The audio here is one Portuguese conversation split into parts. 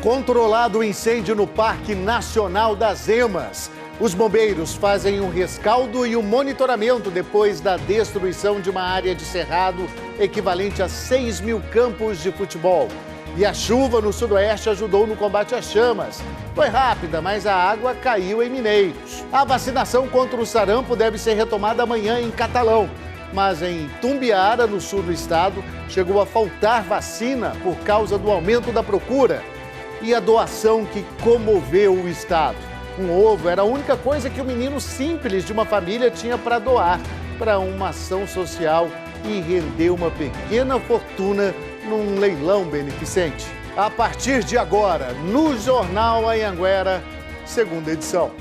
Controlado o incêndio no Parque Nacional das Emas. Os bombeiros fazem um rescaldo e um monitoramento depois da destruição de uma área de cerrado equivalente a 6.000 campos de futebol. E a chuva no sudoeste ajudou no combate às chamas. Foi rápida, mas a água caiu em Mineiros. A vacinação contra o sarampo deve ser retomada amanhã em Catalão. Mas em Tumbiara, no sul do estado, chegou a faltar vacina por causa do aumento da procura. E a doação que comoveu o estado. Um ovo era a única coisa que o menino simples de uma família tinha para doar para uma ação social e rendeu uma pequena fortuna num leilão beneficente. A partir de agora, no Jornal Anhanguera, segunda edição.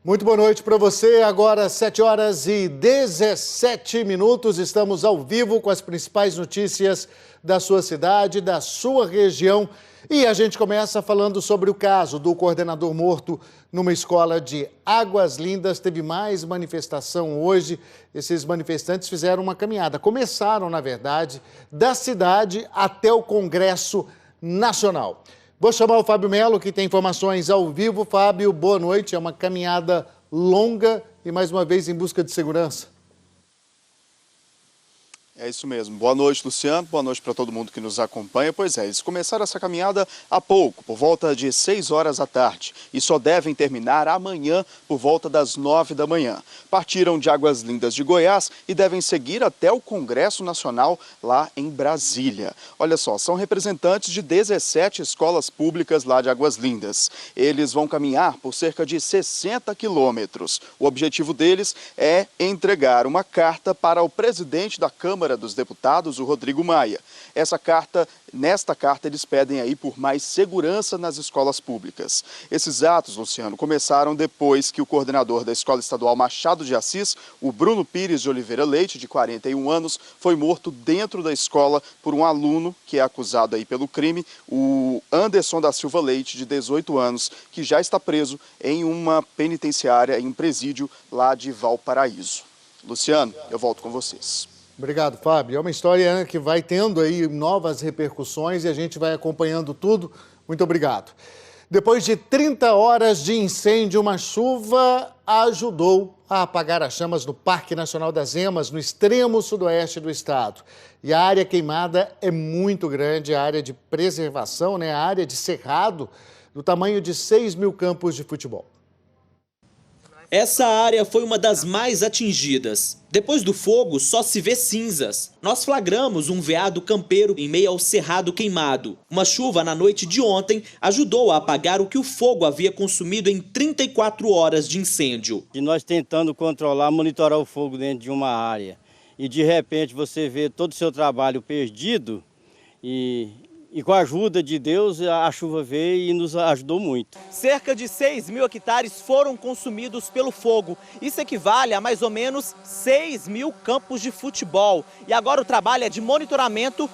Muito boa noite para você. Agora, 7h17. Estamos ao vivo com as principais notícias da sua cidade, da sua região. E a gente começa falando sobre o caso do coordenador morto numa escola de Águas Lindas. Teve mais manifestação hoje. Esses manifestantes fizeram uma caminhada. Começaram, na verdade, da cidade até o Congresso Nacional. Vou chamar o Fábio Melo, que tem informações ao vivo. Fábio, boa noite. É uma caminhada longa e, mais uma vez, em busca de segurança. É isso mesmo. Boa noite, Luciano. Boa noite para todo mundo que nos acompanha. Pois é, eles começaram essa caminhada há pouco, por volta de 6 horas da tarde. E só devem terminar amanhã, por volta das 9 da manhã. Partiram de Águas Lindas de Goiás e devem seguir até o Congresso Nacional, lá em Brasília. Olha só, são representantes de 17 escolas públicas lá de Águas Lindas. Eles vão caminhar por cerca de 60 quilômetros. O objetivo deles é entregar uma carta para o presidente da Câmara dos Deputados, o Rodrigo Maia. Nesta carta, eles pedem aí por mais segurança nas escolas públicas. Esses atos, Luciano, começaram depois que o coordenador da Escola Estadual Machado de Assis, o Bruno Pires de Oliveira Leite, de 41 anos, foi morto dentro da escola por um aluno que é acusado aí pelo crime, o Anderson da Silva Leite, de 18 anos, que já está preso em uma penitenciária, em um presídio lá de Valparaíso. Luciano, eu volto com vocês. Obrigado, Fábio. É uma história que vai tendo aí novas repercussões e a gente vai acompanhando tudo. Muito obrigado. Depois de 30 horas de incêndio, uma chuva ajudou a apagar as chamas no Parque Nacional das Emas, no extremo sudoeste do estado. E a área queimada é muito grande, a área de preservação, a área de cerrado, do tamanho de 6.000 campos de futebol. Essa área foi uma das mais atingidas. Depois do fogo, só se vê cinzas. Nós flagramos um veado campeiro em meio ao cerrado queimado. Uma chuva na noite de ontem ajudou a apagar o que o fogo havia consumido em 34 horas de incêndio. E nós tentando controlar, monitorar o fogo dentro de uma área. E de repente você vê todo o seu trabalho perdido e com a ajuda de Deus, a chuva veio e nos ajudou muito. Cerca de 6.000 hectares foram consumidos pelo fogo. Isso equivale a mais ou menos 6.000 campos de futebol. E agora o trabalho é de monitoramento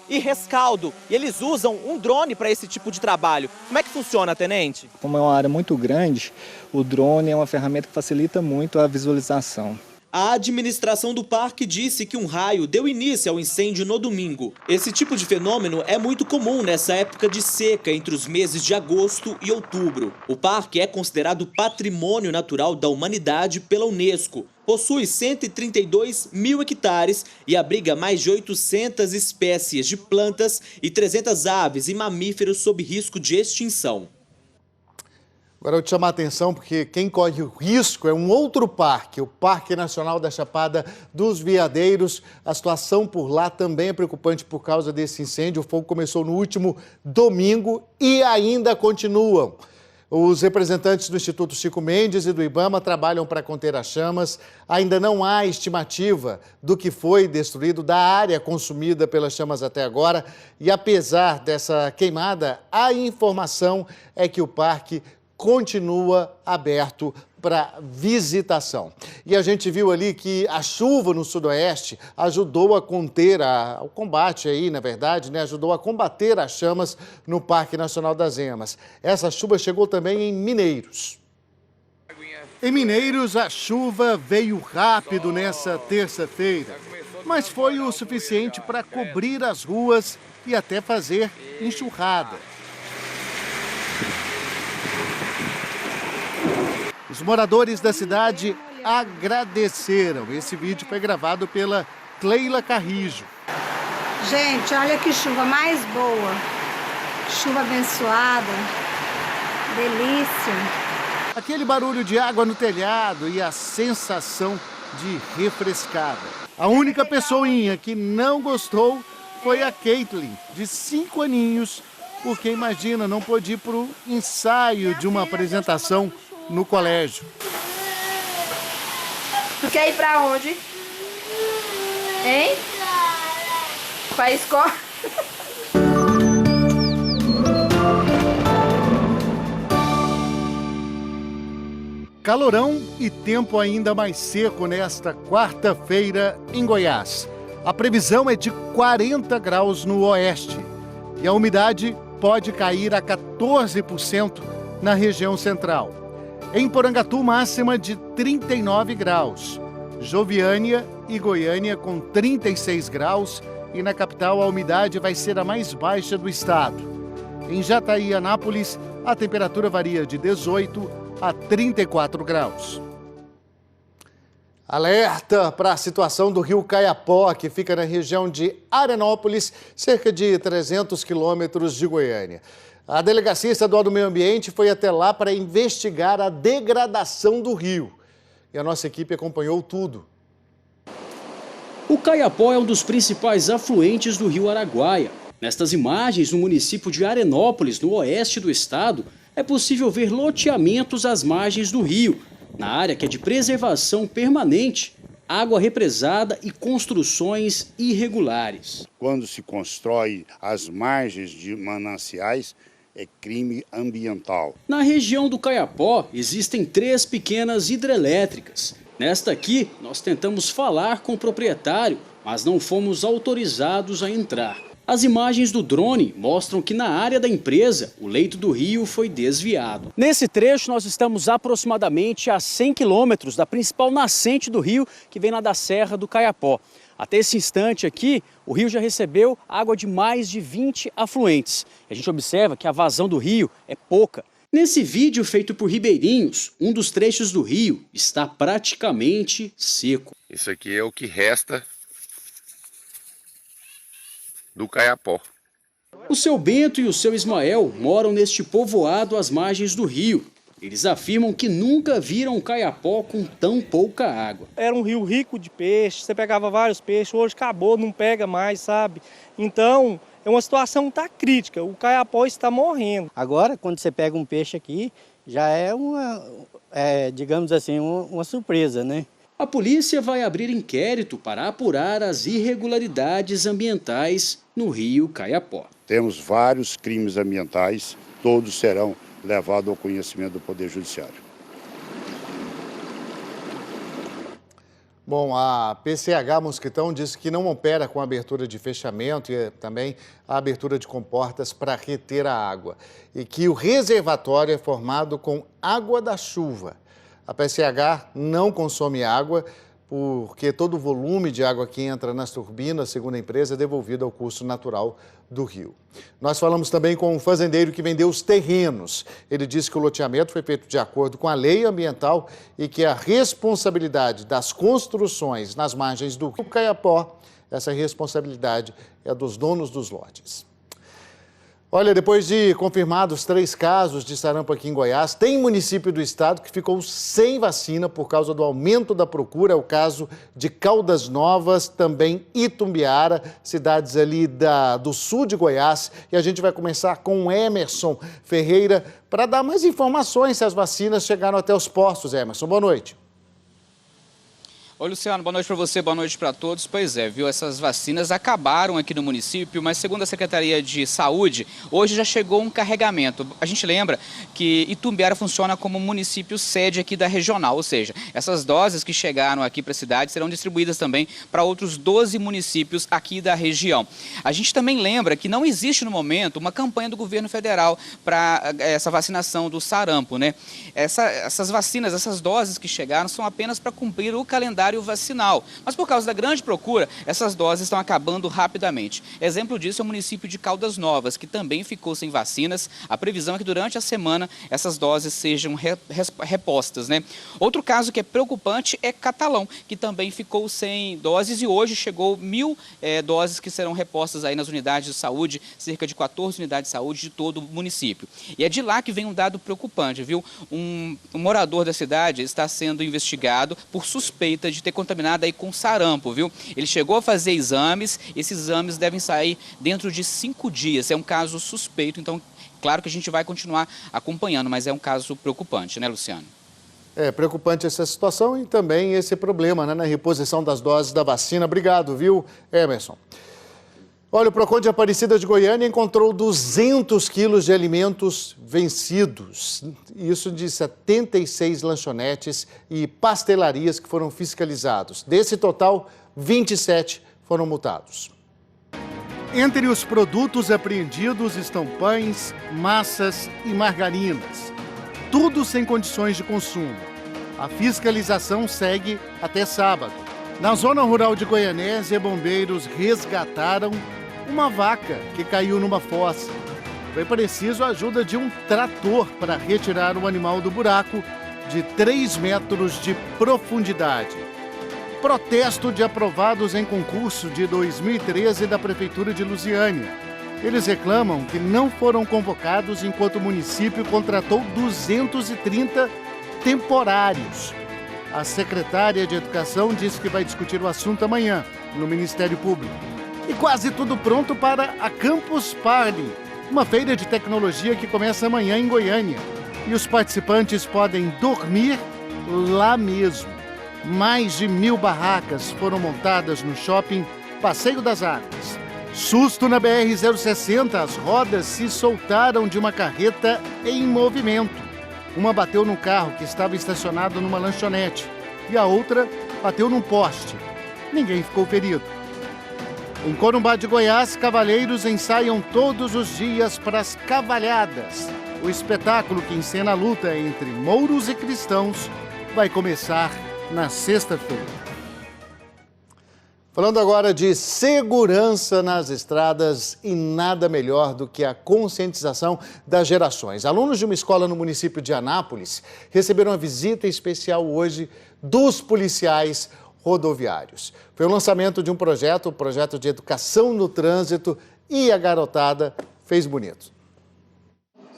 e rescaldo. E eles usam um drone para esse tipo de trabalho. Como é que funciona, tenente? Como é uma área muito grande, o drone é uma ferramenta que facilita muito a visualização. A administração do parque disse que um raio deu início ao incêndio no domingo. Esse tipo de fenômeno é muito comum nessa época de seca, entre os meses de agosto e outubro. O parque é considerado Patrimônio Natural da Humanidade pela Unesco. Possui 132 mil hectares e abriga mais de 800 espécies de plantas e 300 aves e mamíferos sob risco de extinção. Agora eu te chamar a atenção porque quem corre o risco é um outro parque, o Parque Nacional da Chapada dos Veadeiros. A situação por lá também é preocupante por causa desse incêndio. O fogo começou no último domingo e ainda continuam. Os representantes do Instituto Chico Mendes e do IBAMA trabalham para conter as chamas. Ainda não há estimativa do que foi destruído, da área consumida pelas chamas até agora. E apesar dessa queimada, a informação é que o parque continua aberto para visitação. E a gente viu ali que a chuva no sudoeste ajudou a conter o combate aí, na verdade, ajudou a combater as chamas no Parque Nacional das Emas. Essa chuva chegou também em Mineiros. Em Mineiros, a chuva veio rápido nessa terça-feira, mas foi o suficiente para cobrir as ruas e até fazer enxurrada. Os moradores da cidade agradeceram. Esse vídeo foi gravado pela Cleila Carrijo. Gente, olha que chuva mais boa. Chuva abençoada. Delícia. Aquele barulho de água no telhado e a sensação de refrescada. A única pessoinha que não gostou foi a Caitlin, de 5 aninhos, porque imagina, não pôde ir para o ensaio de uma apresentação no colégio. Tu quer ir pra onde? Hein? Pra escola? Calorão e tempo ainda mais seco nesta quarta-feira em Goiás. A previsão é de 40 graus no oeste e a umidade pode cair a 14% na região central. Em Porangatu, máxima de 39 graus. Joviânia e Goiânia com 36 graus e na capital a umidade vai ser a mais baixa do estado. Em Jataí e Anápolis, a temperatura varia de 18 a 34 graus. Alerta para a situação do rio Caiapó, que fica na região de Arenópolis, cerca de 300 quilômetros de Goiânia. A Delegacia Estadual do Meio Ambiente foi até lá para investigar a degradação do rio. E a nossa equipe acompanhou tudo. O Caiapó é um dos principais afluentes do rio Araguaia. Nestas imagens, no município de Arenópolis, no oeste do estado, é possível ver loteamentos às margens do rio, na área que é de preservação permanente, água represada e construções irregulares. Quando se constrói às margens de mananciais, é crime ambiental. Na região do Caiapó, existem 3 pequenas hidrelétricas. Nesta aqui, nós tentamos falar com o proprietário, mas não fomos autorizados a entrar. As imagens do drone mostram que na área da empresa, o leito do rio foi desviado. Nesse trecho, nós estamos aproximadamente a 100 quilômetros da principal nascente do rio, que vem lá da Serra do Caiapó. Até esse instante aqui, o rio já recebeu água de mais de 20 afluentes. A gente observa que a vazão do rio é pouca. Nesse vídeo feito por ribeirinhos, um dos trechos do rio está praticamente seco. Isso aqui é o que resta do Caiapó. O seu Bento e o seu Ismael moram neste povoado às margens do rio. Eles afirmam que nunca viram um Caiapó com tão pouca água. Era um rio rico de peixe, você pegava vários peixes, hoje acabou, não pega mais, sabe? Então, é uma situação que está crítica, o Caiapó está morrendo. Agora, quando você pega um peixe aqui, já é digamos assim, uma surpresa, né? A polícia vai abrir inquérito para apurar as irregularidades ambientais no rio Caiapó. Temos vários crimes ambientais, todos serão levados ao conhecimento do Poder Judiciário. Bom, a PCH Mosquitão disse que não opera com abertura de fechamento e também a abertura de comportas para reter a água. E que o reservatório é formado com água da chuva. A PCH não consome água porque todo o volume de água que entra nas turbinas, segundo a empresa, é devolvido ao curso natural do rio. Nós falamos também com um fazendeiro que vendeu os terrenos. Ele disse que o loteamento foi feito de acordo com a lei ambiental e que a responsabilidade das construções nas margens do rio Caiapó, essa responsabilidade é dos donos dos lotes. Olha, depois de confirmados 3 casos de sarampo aqui em Goiás, tem município do estado que ficou sem vacina por causa do aumento da procura. É o caso de Caldas Novas, também Itumbiara, cidades ali do sul de Goiás. E a gente vai começar com o Emerson Ferreira para dar mais informações se as vacinas chegaram até os postos. Emerson, boa noite. Oi, Luciano, boa noite para você, boa noite para todos. Pois é, viu, essas vacinas acabaram aqui no município, mas segundo a Secretaria de Saúde, hoje já chegou um carregamento. A gente lembra que Itumbiara funciona como município sede aqui da regional, ou seja, essas doses que chegaram aqui para a cidade serão distribuídas também para outros 12 municípios aqui da região. A gente também lembra que não existe no momento uma campanha do governo federal para essa vacinação do sarampo, né? Essas vacinas, essas doses que chegaram são apenas para cumprir o calendário vacinal, mas por causa da grande procura, essas doses estão acabando rapidamente. Exemplo disso é o município de Caldas Novas, que também ficou sem vacinas. A previsão é que durante a semana essas doses sejam repostas, né? Outro caso que é preocupante é Catalão, que também ficou sem doses e hoje chegou 1.000 doses que serão repostas aí nas unidades de saúde, cerca de 14 unidades de saúde de todo o município. E é de lá que vem um dado preocupante, viu? Um morador da cidade está sendo investigado por suspeita de ter contaminado aí com sarampo, viu? Ele chegou a fazer exames, esses exames devem sair dentro de 5 dias. É um caso suspeito, então, claro que a gente vai continuar acompanhando, mas é um caso preocupante, né, Luciano? É preocupante essa situação e também esse problema, né, na reposição das doses da vacina. Obrigado, viu, Emerson? Olha, o Procon de Aparecida de Goiânia encontrou 200 quilos de alimentos vencidos. Isso de 76 lanchonetes e pastelarias que foram fiscalizados. Desse total, 27 foram multados. Entre os produtos apreendidos estão pães, massas e margarinas. Tudo sem condições de consumo. A fiscalização segue até sábado. Na zona rural de Goianésia, bombeiros resgataram uma vaca que caiu numa fossa. Foi preciso a ajuda de um trator para retirar o animal do buraco de 3 metros de profundidade. Protesto de aprovados em concurso de 2013 da Prefeitura de Lusiânia. Eles reclamam que não foram convocados enquanto o município contratou 230 temporários. A secretária de Educação disse que vai discutir o assunto amanhã no Ministério Público. E quase tudo pronto para a Campus Party, uma feira de tecnologia que começa amanhã em Goiânia. E os participantes podem dormir lá mesmo. Mais de 1.000 barracas foram montadas no shopping Passeio das Águas. Susto na BR-060, as rodas se soltaram de uma carreta em movimento. Uma bateu num carro que estava estacionado numa lanchonete e a outra bateu num poste. Ninguém ficou ferido. Em Corumbá de Goiás, cavaleiros ensaiam todos os dias para as cavalhadas. O espetáculo que encena a luta entre mouros e cristãos vai começar na sexta-feira. Falando agora de segurança nas estradas e nada melhor do que a conscientização das gerações. Alunos de uma escola no município de Anápolis receberam uma visita especial hoje dos policiais rodoviários. Foi o lançamento de um projeto, o projeto de educação no trânsito, e a garotada fez bonito.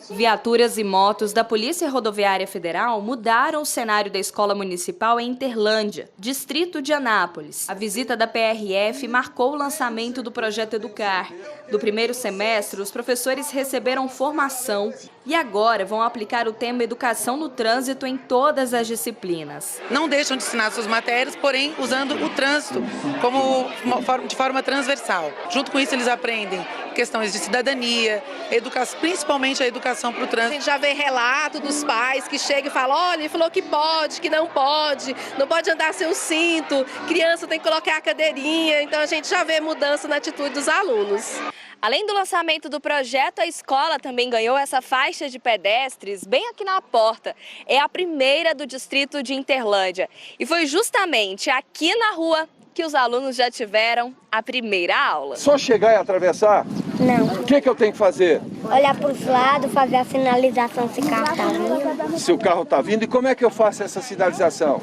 Viaturas e motos da Polícia Rodoviária Federal mudaram o cenário da escola municipal em Interlândia, distrito de Anápolis. A visita da PRF marcou o lançamento do projeto Educar. Do primeiro semestre, os professores receberam formação e agora vão aplicar o tema Educação no Trânsito em todas as disciplinas. Não deixam de ensinar suas matérias, porém usando o trânsito de forma transversal. Junto com isso, eles aprendem questões de cidadania, principalmente a educação para o trânsito. A gente já vê relato dos pais que chegam e falam, olha, ele falou que pode, que não pode andar sem o cinto, criança tem que colocar a cadeirinha, então a gente já vê mudança na atitude dos alunos. Além do lançamento do projeto, a escola também ganhou essa faixa de pedestres bem aqui na porta. É a primeira do distrito de Interlândia. E foi justamente aqui na rua que os alunos já tiveram a primeira aula. Só chegar e atravessar? Não. O que eu tenho que fazer? Olhar para os lados, fazer a sinalização se o carro está vindo. Se o carro está vindo, e como é que eu faço essa sinalização?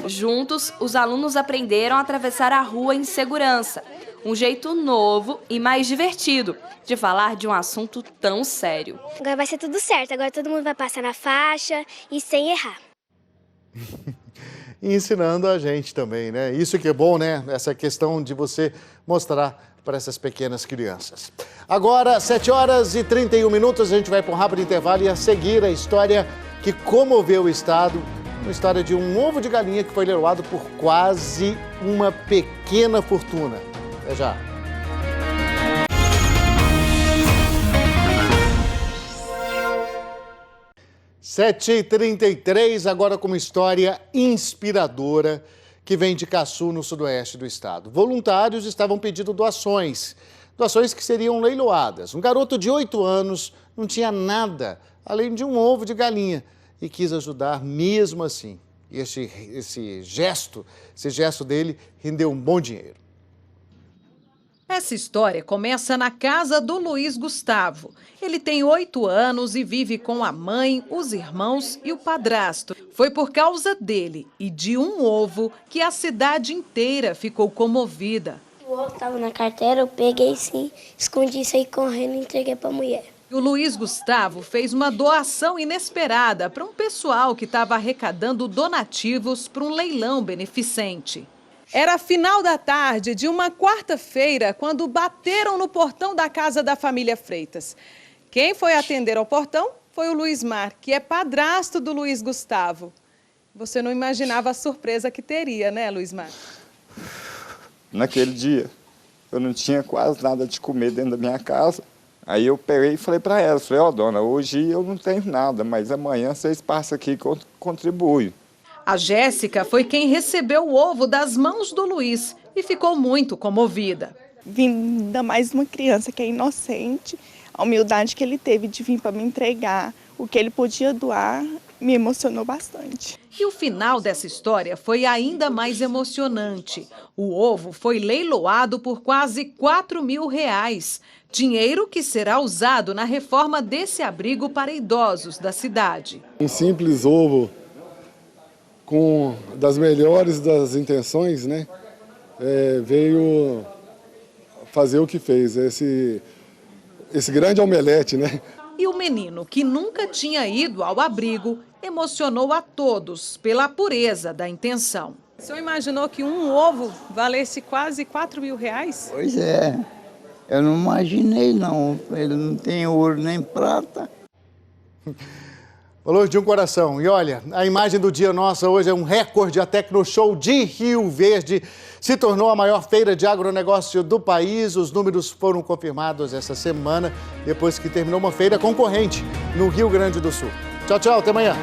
Juntos, os alunos aprenderam a atravessar a rua em segurança. Um jeito novo e mais divertido de falar de um assunto tão sério. Agora vai ser tudo certo, agora todo mundo vai passar na faixa e sem errar. E ensinando a gente também, né? Isso que é bom, né? Essa questão de você mostrar para essas pequenas crianças. Agora, 7h31, a gente vai para um rápido intervalo e a seguir a história que comoveu o estado uma história de um ovo de galinha que foi leiloado por quase uma pequena fortuna. Até já. Sete e 33, agora com uma história inspiradora que vem de Caçu, no sudoeste do estado. Voluntários estavam pedindo doações que seriam leiloadas. Um garoto de 8 anos não tinha nada além de um ovo de galinha e quis ajudar mesmo assim. E esse gesto dele rendeu um bom dinheiro. Essa história começa na casa do Luiz Gustavo. Ele tem 8 anos e vive com a mãe, os irmãos e o padrasto. Foi por causa dele e de um ovo que a cidade inteira ficou comovida. O ovo estava na carteira, eu peguei sim, escondi isso aí correndo e entreguei para a mulher. O Luiz Gustavo fez uma doação inesperada para um pessoal que estava arrecadando donativos para um leilão beneficente. Era final da tarde de uma quarta-feira quando bateram no portão da casa da família Freitas. Quem foi atender ao portão foi o Luiz Mar, que é padrasto do Luiz Gustavo. Você não imaginava a surpresa que teria, né, Luiz Mar? Naquele dia, eu não tinha quase nada de comer dentro da minha casa. Aí eu peguei e falei para ela, ó, dona, hoje eu não tenho nada, mas amanhã vocês passam aqui e contribuem. A Jéssica foi quem recebeu o ovo das mãos do Luiz e ficou muito comovida. Ainda mais uma criança que é inocente, a humildade que ele teve de vir para me entregar, o que ele podia doar, me emocionou bastante. E o final dessa história foi ainda mais emocionante. O ovo foi leiloado por quase R$4.000, dinheiro que será usado na reforma desse abrigo para idosos da cidade. Um simples ovo com das melhores das intenções, né? Veio fazer o que fez, esse grande omelete, né? E o menino, que nunca tinha ido ao abrigo, emocionou a todos pela pureza da intenção. O senhor imaginou que um ovo valesse quase R$4.000? Pois é, eu não imaginei não, ele não tem ouro nem prata. Valor de um coração. E olha, a imagem do dia nossa hoje é um recorde. A Tecnoshow de Rio Verde se tornou a maior feira de agronegócio do país. Os números foram confirmados essa semana, depois que terminou uma feira concorrente no Rio Grande do Sul. Tchau, tchau, até amanhã.